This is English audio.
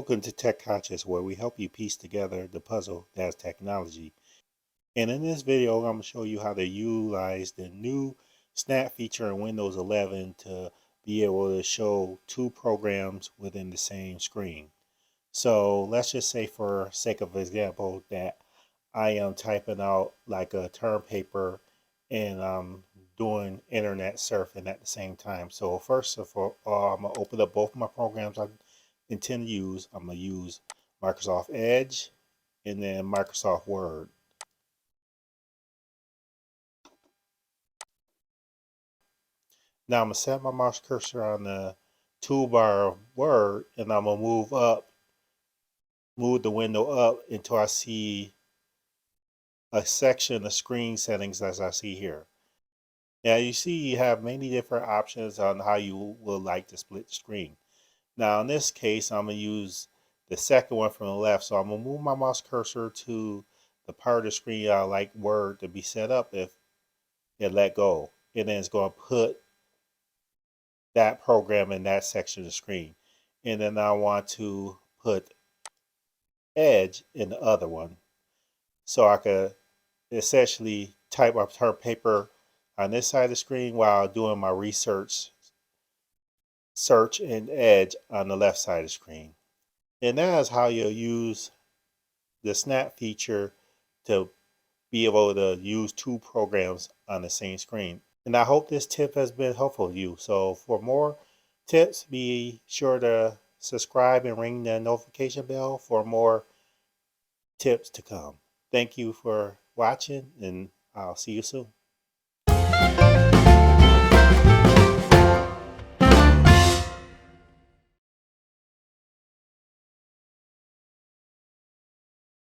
Welcome to Tech Conscious, where we help you piece together the puzzle that's technology. And in this video, I'm going to show you how to utilize the new snap feature in Windows 11 to be able to show two programs within the same screen. So let's just say, for sake of example, that I am typing out like a term paper and I'm doing internet surfing at the same time. So first of all, I'm going to open up both my programs I intend to use. I'm going to use Microsoft Edge and then Microsoft Word. Now I'm going to set my mouse cursor on the toolbar of Word, and I'm going to move the window up until I see a section of screen settings as I see here. Now you see you have many different options on how you would like to split the screen. Now in this case, I'm going to use the second one from the left. So I'm going to move my mouse cursor to the part of the screen I like Word to be set up if it let go. And then it's going to put that program in that section of the screen. And then I want to put Edge in the other one. So I could essentially type my term paper on this side of the screen while doing my search and Edge on the left side of the screen. And that is how you'll use the snap feature to be able to use two programs on the same screen. And I hope this tip has been helpful to you. So for more tips, be sure to subscribe and ring the notification bell for more tips to come. Thank you for watching, and I'll see you soon.